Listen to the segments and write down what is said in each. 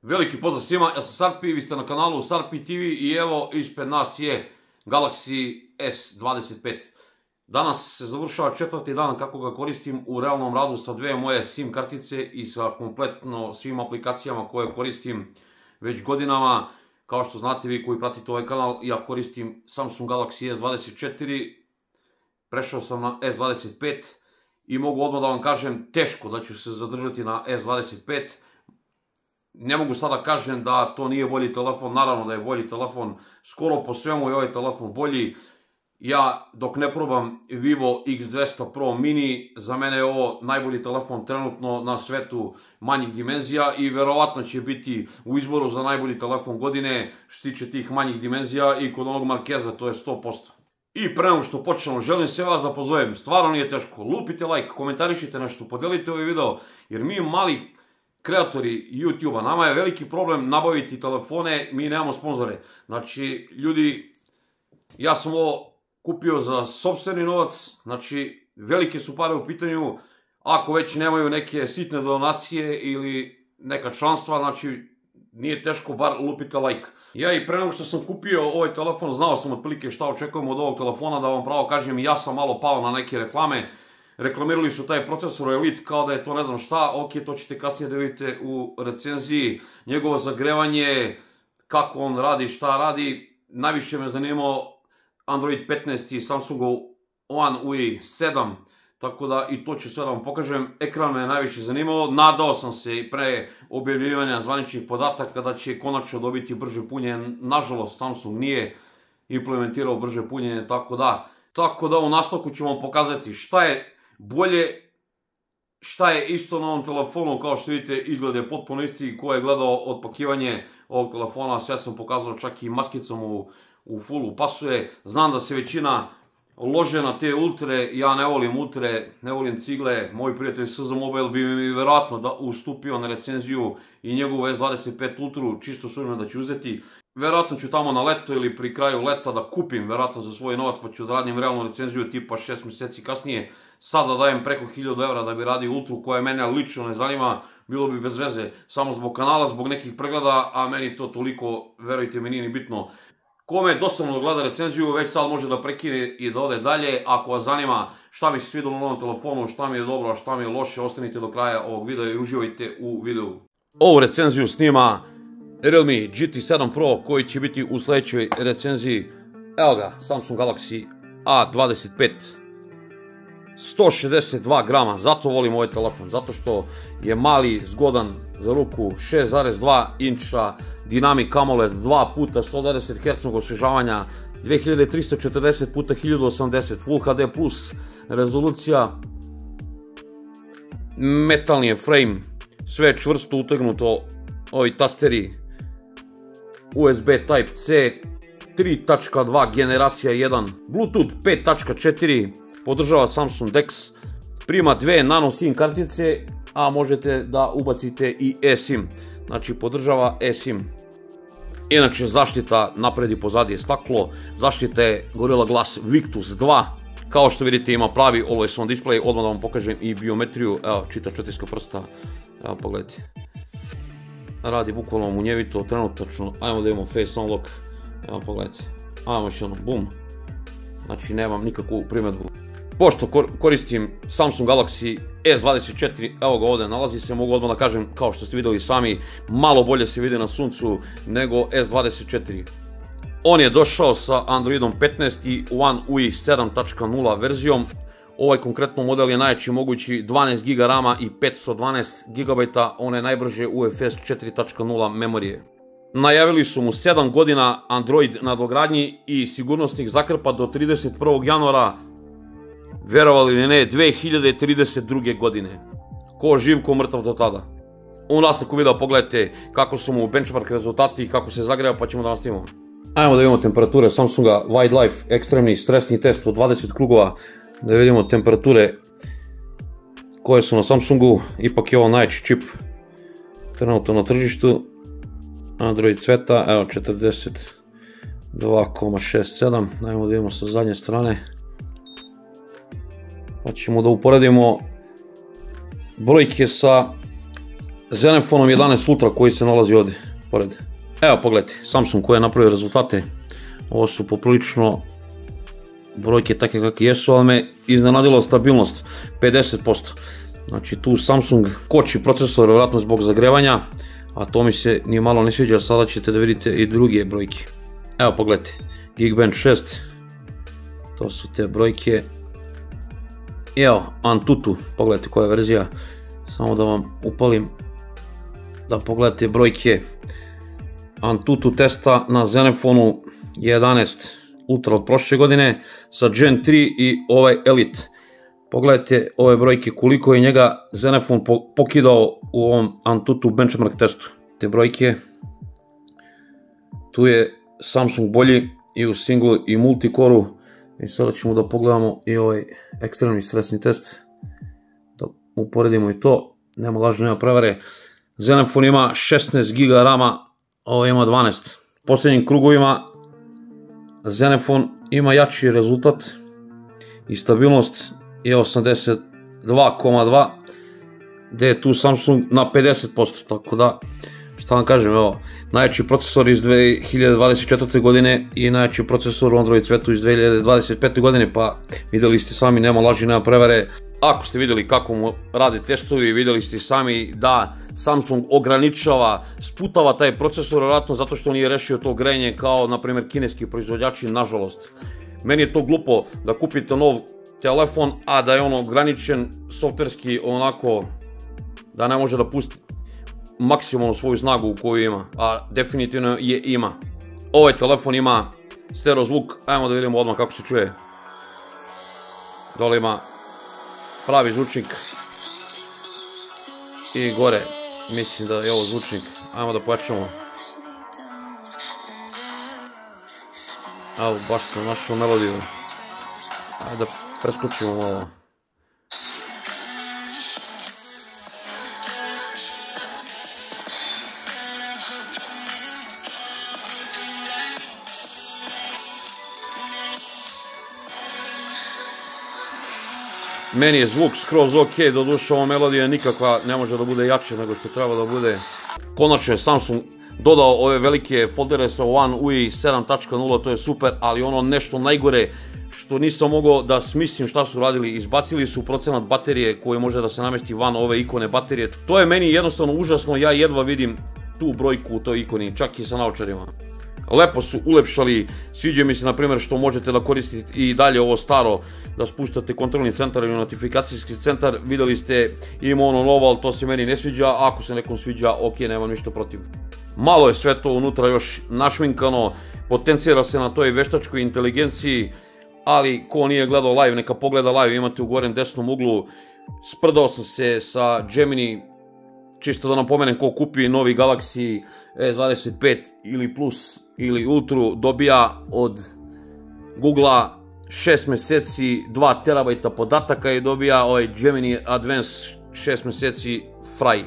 Veliki pozdrav svima, ja sam Sarpi, vi ste na kanalu Sarpi TV i evo ispred nas je Galaxy S25. Danas se završava četvrti dan kako ga koristim u realnom radu sa dve moje SIM kartice i sa kompletno svim aplikacijama koje koristim već godinama. Kao što znate vi koji pratite ovaj kanal, ja koristim Samsung Galaxy S24, prešao sam na S25 i mogu odmah da vam kažem teško da ću se zadržati na S25. Ne mogu sada kažem da to nije bolji telefon, naravno da je bolji telefon, skoro po svemu je ovaj telefon bolji. Ja dok ne probam Vivo X200 Pro Mini, za mene je ovo najbolji telefon trenutno na svetu manjih dimenzija i verovatno će biti u izboru za najbolji telefon godine što se tiče tih manjih dimenzija i kod onog Markeza, to je 100%. I pre nego što počnemo, želim sve vas da pozovem, stvarno nije teško, lupite like, komentarišite nešto, podelite ovaj video, jer mi mali kreatori YouTube-a, nama je veliki problem nabaviti telefone, mi nemamo sponzore. Znači, ljudi, ja sam ovo kupio za sopstveni novac, znači, velike su pare u pitanju, ako već nemaju neke sitne donacije ili neka članstva, znači, nije teško, bar lupite like. Ja i pre nego što sam kupio ovaj telefon, znao sam otprilike šta očekujem od ovog telefona, da vam pravo kažem, ja sam malo pao na neke reklame. Reklamirali su taj procesor Elite kao da je to ne znam šta, ok, to ćete kasnije da vidite u recenziji, njegovo zagrevanje, kako on radi, šta radi. Najviše me zanimao Android 15 i Samsungov One UI 7, tako da i to ću sve da vam pokažem. Ekran me je najviše zanimao, nadao sam se i pre objavljivanja zvaničnih podataka da će konačno dobiti brže punjenje, nažalost Samsung nije implementirao brže punjenje, tako da u nastavku ću vam pokazati šta je bolje, šta je isto na ovom telefonu, kao što vidite izgled je potpuno isti. Ko je gledao otpakivanje ovog telefona, sve sam pokazao, čak i maskicom u fullu pasuje. Znam da se većina lože na te ultre, ja ne volim ultre, ne volim cigle. Moj prijatelj SZ Mobile bi mi verovatno ustupio na recenziju i njegovu S25 Ultru, čisto sumnjam da ću uzeti. Verovatno ću tamo na leto ili pri kraju leta da kupim verovatno za svoj novac, pa ću da radim realnu recenziju tipa 6 mjeseci kasnije. Sada dajem preko 1000 evra da bi radio Ultru koja mene lično ne zanima, bilo bi bez veze samo zbog kanala, zbog nekih pregleda, a meni to toliko, verujte mi, nije ni bitno. Kome je dosadno da gleda recenziju, već sad može da prekine i da ode dalje. Ako vas zanima šta mi se svidelo na ovom telefonu, šta mi je dobro, a šta mi je loše, ostanite do kraja ovog videa i uživajte u videu. Ovu recenziju snima Realme GT7 Pro koji će biti u sledećoj recenziji. Evo ga, Samsung Galaxy A25, 162 grama, zato volim ovaj telefon, zato što je mali, zgodan za ruku, 6,2 inča, Dynamic AMOLED, 2 puta 120 Hz osvežavanja, 2340 x 1080, Full HD+, rezolucija, metalni je frame, sve je čvrsto utegnuto, ovi tasteri, USB Type-C, 3.2 generacija 1, Bluetooth 5.4, podržava Samsung DeX, prima dve nano SIM kartice, a možete da ubacite i eSIM, znači podržava eSIM. Inače zaštita napred i pozadi je staklo, zaštita je Gorilla Glass Victus 2, kao što vidite ima pravi Always On display, odmah da vam pokažem i biometriju, evo čitač otiska prsta, evo pogledajte. Radi bukvalno munjevito, trenutačno, ajmo da imamo Face Unlock, evo pogledajte, ajmo još ono, bum, znači nemam nikakvu primjedbu. Pošto koristim Samsung Galaxy S24, evo ga ovde nalazi se, mogu odmah da kažem, kao što ste videli sami, malo bolje se vidi na suncu nego S24. On je došao sa Androidom 15 i One UI 7.0 verzijom. Ovaj konkretno model je najjači mogući, 12 GB RAM-a i 512 GB, on je najbrže UFS 4.0 memorije. Najavili su mu 7 godina Android nadogradnji i sigurnosnih zakrpa do 31. januara, verovali ili ne, 2032. godine. Ko živ, ko mrtav do tada. U nastavku videa pogledajte kako su mu benchmark rezultati i kako se zagreva, pa ćemo da nastavimo. Ajmo da vidimo temperature Samsunga Wildlife, ekstremni stresni test od 20 krugova, da vidimo temperature koje su na Samsungu, ipak je ovo najjači čip trenutno na tržištu. Android cveta, evo 42,67, ajmo da vidimo sa zadnje strane, pa ćemo da uporedimo brojke sa Zenfonom 11 Ultra koji se nalazi ovdje, pored. Evo pogledajte, Samsung koji je napravio rezultate. Ovo su poprilično brojke takve kakve jesu, ali me iznenadila stabilnost, 50%. Znači tu Samsung koči procesor, vjerojatno zbog zagrevanja, a to mi se nije malo ne sviđa, sada ćete da vidite i druge brojke. Evo pogledajte, Geekbench 6, to su te brojke. I evo, Antutu, pogledajte koja je verzija, samo da vam upalim da pogledate brojke. Antutu testa na Zenfonu 11 Ultra od prošle godine sa Gen 3 i ovaj Elite. Pogledajte ove brojke koliko je njega Zenfon pokidao u ovom Antutu benchmark testu. Te brojke, tu je Samsung bolji i u single i multikoru. I sada ćemo da pogledamo i ovaj ekstremni stresni test, da uporedimo i to, nema lažne, nema prevare. Zenfon ima 16 GB RAM-a, ovo ima 12. U posljednjim krugovima Zenfon ima jači rezultat i stabilnost je 82,2, gdje je tu Samsung na 50%, tako da, šta vam kažem, evo, najjači procesor iz 2024. godine i najjači procesor u Android svetu iz 2025. godine, pa vidjeli ste sami, nema laži, nema prevare. Ako ste vidjeli kako mu rade testovi, vidjeli ste sami da Samsung ograničava, sputava taj procesor, vjerojatno zato što nije rešio to grejanje kao, na primjer, kineski proizvođači, nažalost. Meni je to glupo da kupite nov telefon, a da je on ograničen softverski onako, da ne može da pusti maksimalnu svoju snagu koju ima, a definitivno je ima. Ovaj telefon ima stereo zvuk, ajmo da vidimo odmah kako se čuje. Dole ima pravi zvučnik i gore mislim da je ovo zvučnik. Ajmo da pojačamo. Evo, baš sam našao melodiju. Ajde da preskočimo malo. Meni je zvuk skroz ok, doduše ova melodija nikakva, ne može da bude jače nego što treba da bude. Konačno je Samsung dodao ove velike foldere sa One UI 7.0, to je super, ali ono nešto najgore što nisam mogao da smislim šta su radili, izbacili su procenat baterije koji može da se namesti van ove ikone baterije. To je meni jednostavno užasno, ja jedva vidim tu brojku u toj ikoni, čak i sa naočarima. Lepo su ulepšali, sviđa mi se na primjer što možete da koristite i dalje ovo staro, da spuštate kontrolni centar ili notifikacijski centar, vidjeli ste ima ono novo, ali to se meni ne sviđa, ako se nekom sviđa, ok, nemam ništa protiv. Malo je sve to unutra još našminkano, potencira se na toj veštačkoj inteligenciji, ali ko nije gledao live, neka pogleda live, imate u gornjem desnom uglu, sprdao sam se sa Gemini, čisto da napomenem ko kupi novi Galaxy S25 ili Plus ili Ultra dobija od Google-a 6 meseci 2 terabajta podataka i dobija ovaj Gemini Advance 6 meseci free,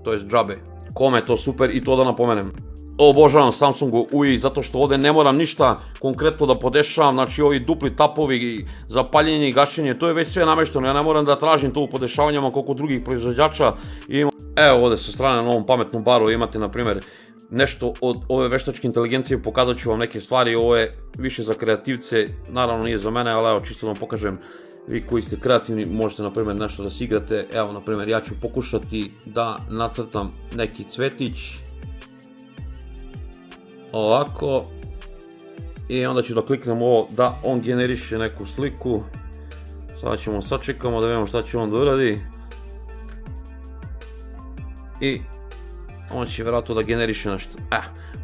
to je džabe. Kome je to super i to da napomenem. Obožavam Samsungu UI zato što ovdje ne moram ništa konkretno da podešavam, znači ovi dupli tapovi, zapaljenje i gašenje, to je već sve namešteno, ja ne moram da tražim to u podešavanjama koliko drugih proizvođača. Evo ovdje sa strane na ovom pametnom baru imate na primjer nešto od ove veštačke inteligencije, pokazat ću vam neke stvari, ovo je više za kreativce, naravno nije za mene, ali evo čisto da vam pokažem, vi koji ste kreativni možete na primjer nešto da si igrate, evo na primjer ja ću pokušati da nacrtam neki cvetić, ovako, i onda ću da kliknem ovo da on generiše neku sliku, sada ćemo sačekamo da vidimo šta će on da uradi. I on će vjerojatno da generiše nešto,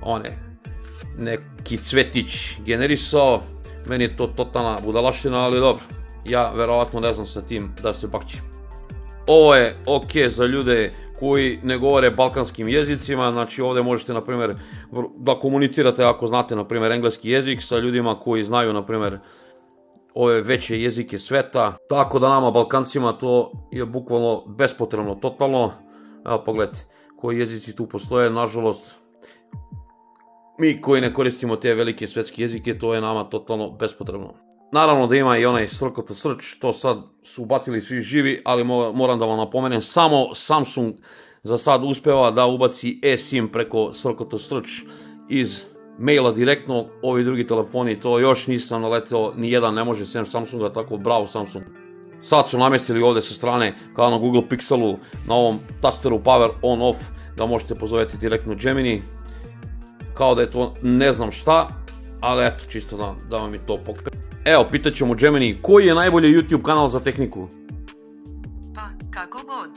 on je neki cvetić generisao, meni je to totalna budalaština, ali dobro, ja vjerojatno ne znam sa tim da se bakćim. Ovo je ok za ljude koji ne govore balkanskim jezicima, znači ovdje možete na primjer da komunicirate ako znate na primjer engleski jezik sa ljudima koji znaju na primjer ove veće jezike sveta, tako da nama Balkancima to je bukvalno bespotrebno, totalno. Evo pogledajte koji jezici tu postoje, nažalost mi koji ne koristimo te velike svetske jezike, to je nama totalno bespotrebno. Naravno da ima i onaj circle to search, to sad su ubacili svi živi, ali moram da vam napomenem, samo Samsung za sad uspeva da ubaci eSIM preko Circle to Search iz maila direktno. Ovi drugi telefoni to još nisam naleteo, nijedan ne može sem Samsunga, tako bravo Samsung. Sad su namjestili ovdje sa strane kao na Google Pixelu na ovom tasteru Power On Off da možete pozoveti direktno Gemini. Kao da je to ne znam šta, ali eto čisto da vam je to pokažem. Evo, pitat ćemo Gemini, koji je najbolji YouTube kanal za tehniku? Pa, kako god.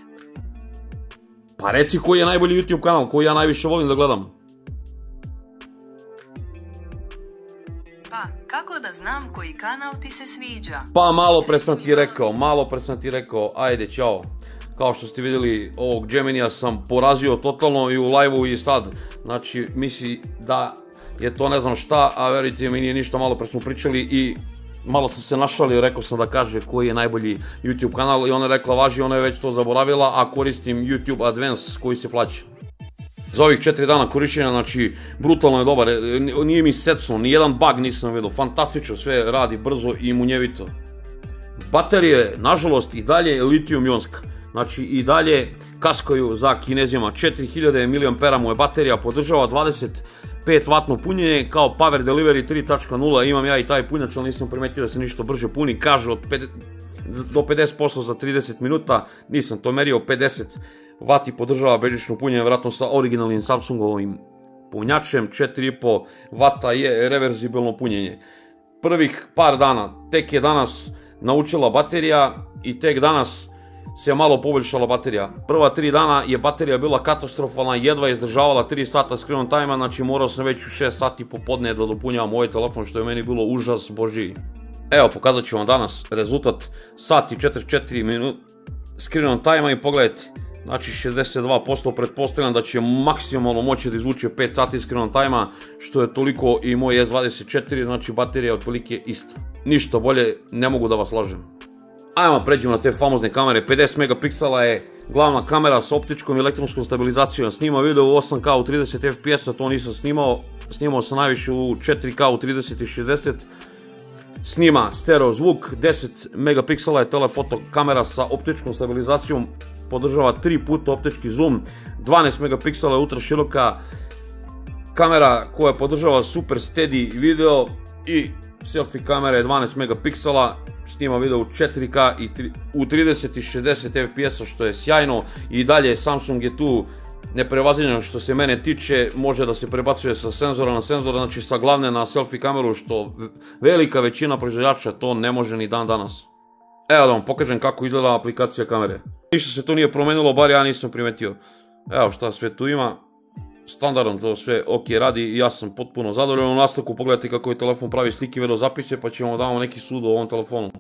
Pa reci koji je najbolji YouTube kanal, koji ja najviše volim da gledam. Pa, kako da znam koji kanal ti se sviđa? Pa malo pre sam ti rekao, ajde, čao. Kao što ste vidjeli, ovog Geminija sam porazio totalno i u live-u i sad. Znači, misli da je to ne znam šta, a verujte mi nije ništa, malo pre smo pričali i malo sam se našalio, rekao sam da kaže koji je najbolji YouTube kanal i ona je rekla važi, ona je već to zaboravila, a koristim YouTube Advance koji se plaća. Za ovih 4 dana korišćenja, znači, brutalno je dobar, nije mi secno, nijedan bug nisam vidio, fantastično, sve radi brzo i munjevito. Baterije, nažalost, i dalje litijum-ionska, znači i dalje kaskaju za Kinezima, 4000 mAh mu je baterija, podržava 25W punjenje, kao Power Delivery 3.0, imam ja i taj punjač, ali nisam primetio da se ništa brže puni, kaže do 50% za 30 minuta, nisam to merio, 50W podržava bežično punjenje, vjerojatno sa originalnim Samsungovim punjačem, 4,5W je reverzibilno punjenje. Prvih par dana, tek je danas naučila baterija i tek danas se malo poboljšala baterija. Prva 3 dana je baterija bila katastrofalna, jedva je izdržavala 3 sata screen time, znači morao sam već u 6 sati popodne da dopunjavam ovaj telefon, što je meni bilo užas božji. Evo, pokazat ću vam danas rezultat sati 44 minut screen time i pogledajte, znači 62%, pretpostavljam da će maksimalno moći da izvuče 5 sati screen time, što je toliko i moj S24, znači baterija je otprilike ista. Ništa bolje ne mogu da vas lažem. Ajmo pređemo na te famozne kamere, 50 megapiksela je glavna kamera sa optičkom i elektronskom stabilizacijom, snima video u 8K u 30 fps, to nisam snimao sam najviše u 4K u 30 i 60, snima stereo zvuk, 10 megapiksela je telefoto kamera sa optičkom stabilizacijom, podržava 3 puta optički zoom, 12 megapiksela je ultra široka kamera koja podržava super steady video i selfie kamera je 12 megapiksela, snima video u 4K i u 30 i 60 fps, što je sjajno. I dalje Samsung je tu neprevaziđen što se mene tiče, može da se prebacuje sa senzora na senzor, znači sa glavne na selfie kameru, što velika većina proizvođača to ne može ni dan danas. Evo da vam pokažem kako izgleda aplikacija kamere. Ništa se tu nije promenilo, bar ja nisam primetio. Evo šta sve tu ima. Standardno to sve ok radi i ja sam potpuno zadovoljan. U nastavku pogledajte kako je telefon pravi slike i video zapise, pa ćemo da vam neki sud o ovom telefonu.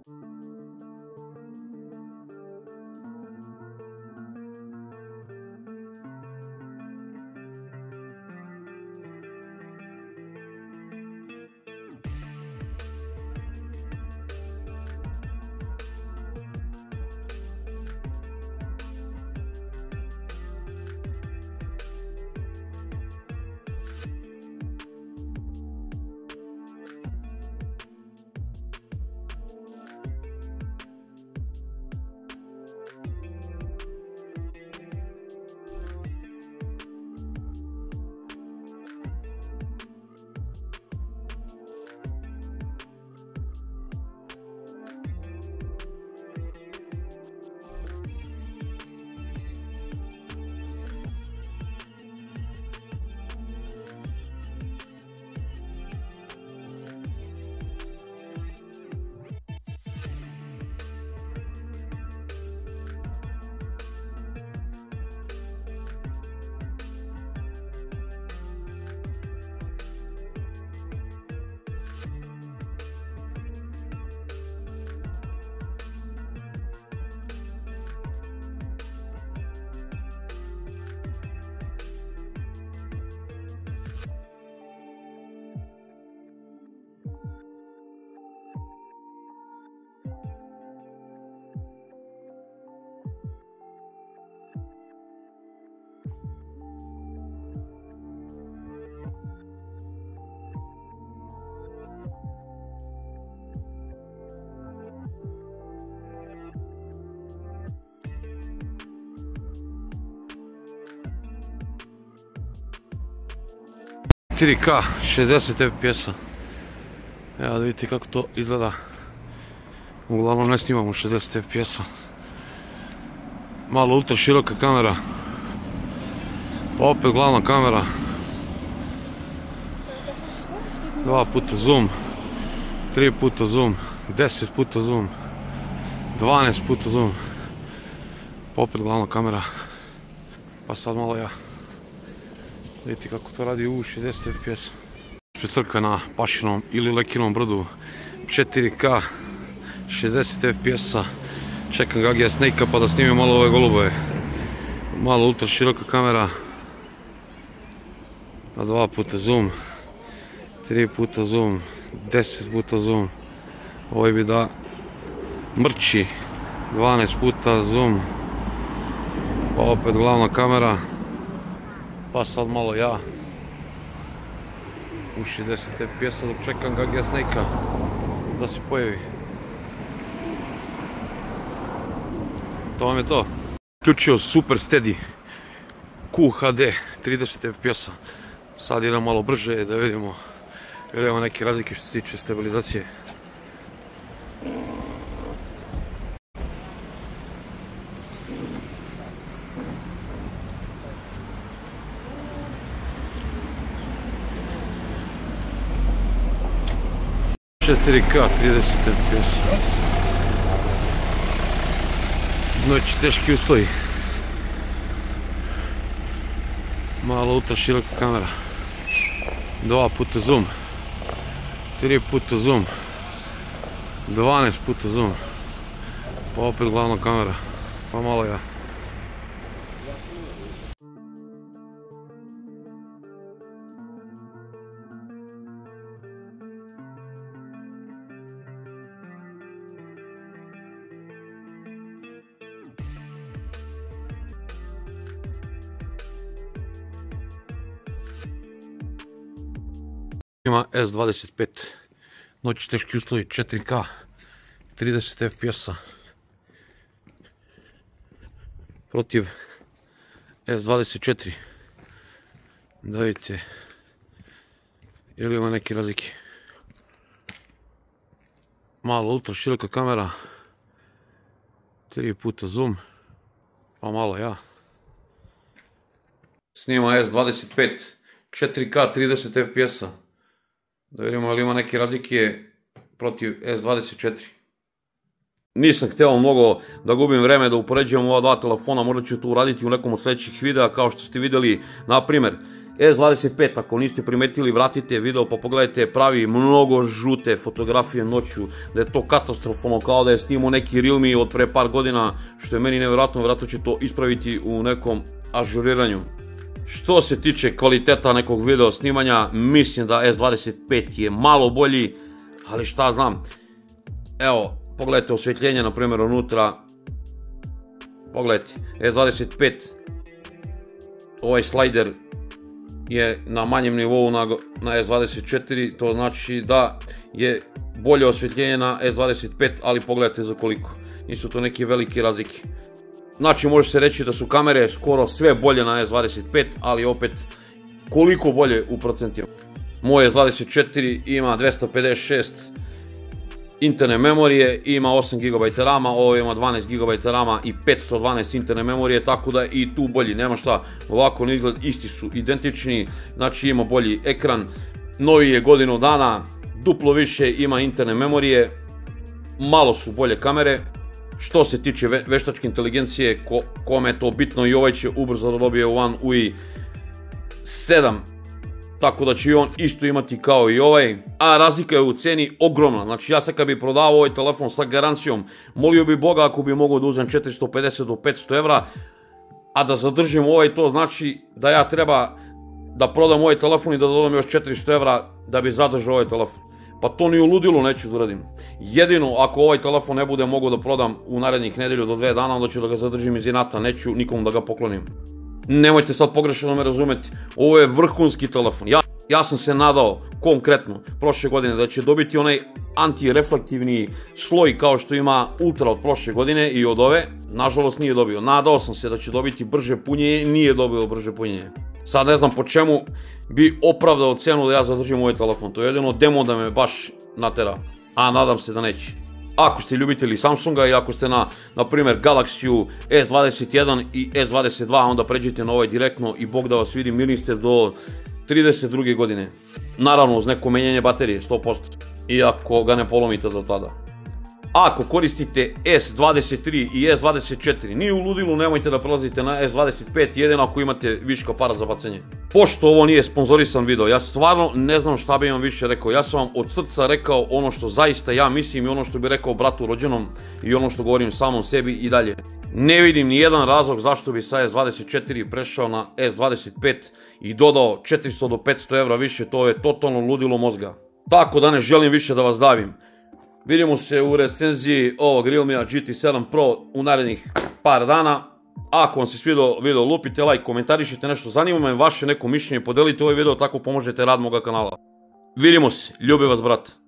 4K 60 fps-a. Evo da vidite kako to izgleda. Uglavnom ne snimamo 60 fps-a. Malo ultra široka kamera. Pa opet glavna kamera. 2 puta zoom. 3 puta zoom. 10 puta zoom. 12 puta zoom. Pa opet glavna kamera. Pa sad malo ja. Vidite kako to radi u 60 fps. Ispred crkve na Pašinom ili Lekinom brdu. 4K 60 fps-a. Čekam Gagija Snake-a pa da snimim malo ove golubove. Malo ultra široka kamera. Na 2 puta zoom. 3 puta zoom. 10 puta zoom. Ovo bi da mrči. 12 puta zoom. Pa opet glavna kamera. Pa sad malo ja. U 60 fps-a dok čekam Gagija Snake-a da se pojavi. To vam je to. Uključio Super Steady QHD 30 fps-a. Sad idem malo brže da vidimo neke razlike što se tiče stabilizacije. K 30 fps. Noći teški uslovi. Malo ultra široka kamera. 2 puta zoom. 3 puta zoom. 12 puta zoom. Pa opet glavna kamera. Pa malo ja. Ima S25, noći teški uslovi, 4K, 30 fps-a, protiv S24, da vidite, ili ima neke razlike. Malo ultra široka kamera, 3 puta zoom, pa malo ja. Snima S25, 4K, 30 fps-a. Da vidimo ali ima neke razlike protiv S24. Nisam htio mnogo da gubim vreme da upoređujem ova dva telefona, možda ću to uraditi u nekom od sljedećih videa kao što ste vidjeli. Na primjer, S25, ako niste primetili, vratite video pa pogledajte, pravi mnogo žute fotografije noću, da je to katastrofalno, kao da je snimao neki Realme od pre par godina, što je meni nevjerojatno, vjerojatno će to ispraviti u nekom ažuriranju. Što se tiče kvaliteta nekog video snimanja, mislim da S25 je malo bolji, ali šta znam. Evo, pogledajte osvjetljenje, na primjer, unutra. Pogledajte, S25, ovaj slider je na manjem nivou na S24, to znači da je bolje osvjetljenje na S25, ali pogledajte za koliko. Nisu to neke velike razlike. Znači može se reći da su kamere skoro sve bolje na S25, ali opet koliko bolje u procentima. Moje S24 ima 256 interne memorije, ima 8 GB rama, ovo ima 12 GB rama i 512 interne memorije, tako da i tu bolji, nema šta, ovako na izgled isti su identični, znači ima bolji ekran, novi je godinu dana, duplo više ima interne memorije, malo su bolje kamere. Što se tiče veštačke inteligencije, kome je to bitno, i ovaj će ubrzo da dobije One UI 7, tako da će i on isto imati kao i ovaj, a razlika je u ceni ogromna. Znači ja sad kad bi prodavao ovaj telefon sa garancijom, molio bi Boga ako bi mogao da uzem 450 do 500 evra, a da zadržim ovaj, to znači da ja treba da prodam ovaj telefon i da dodam još 400 evra da bi zadržao ovaj telefon. Pa to ni u ludilu neću da radim. Jedino ako ovaj telefon ne bude mogao da prodam u narednih nedelju do 2 dana, onda ću da ga zadržim iz inata, neću nikom da ga poklonim. Nemojte sad pogrešno da me razumeti, ovo je vrhunski telefon. Ja sam se nadao konkretno prošle godine da će dobiti onaj antireflektivni sloj kao što ima Ultra od prošle godine i od ove, nažalost nije dobio. Nadao sam se da će dobiti brže punjenje, nije dobio brže punjenje. Sad ne znam po čemu, bi opravdao cenu da ja zadržim ovaj telefon. To je jedino demo da me baš natera, a nadam se da neće. Ako ste ljubitelji Samsunga i ako ste na primjer Galaxy S21 i S22, onda pređite na ovaj direktno i bog da vas vidim, mirni ste do 32. godine. Naravno uz neko menjanje baterije, 100%. Iako ga ne polomite do tada. Ako koristite S23 i S24, ni u ludilu nemojte da prelazite na S25, jedino ako imate viška para za bacanje. Pošto ovo nije sponzorisan video, ja stvarno ne znam šta bi vam više rekao. Ja sam vam od srca rekao ono što zaista ja mislim i ono što bi rekao bratu rođenom i ono što govorim samom sebi i dalje. Ne vidim ni jedan razlog zašto bi sa S24 prešao na S25 i dodao 400 do 500 evra više, to je totalno ludilo mozga. Tako da ne želim više da vas davim. Vidimo se u recenziji ovog Realmea GT7 Pro u narednih par dana. Ako vam se svidio video, lupite like, komentarišite nešto, zanima me vaše neko mišljenje, podelite ovaj video, tako pomožete rad moga kanala. Vidimo se, ljubim vas brat.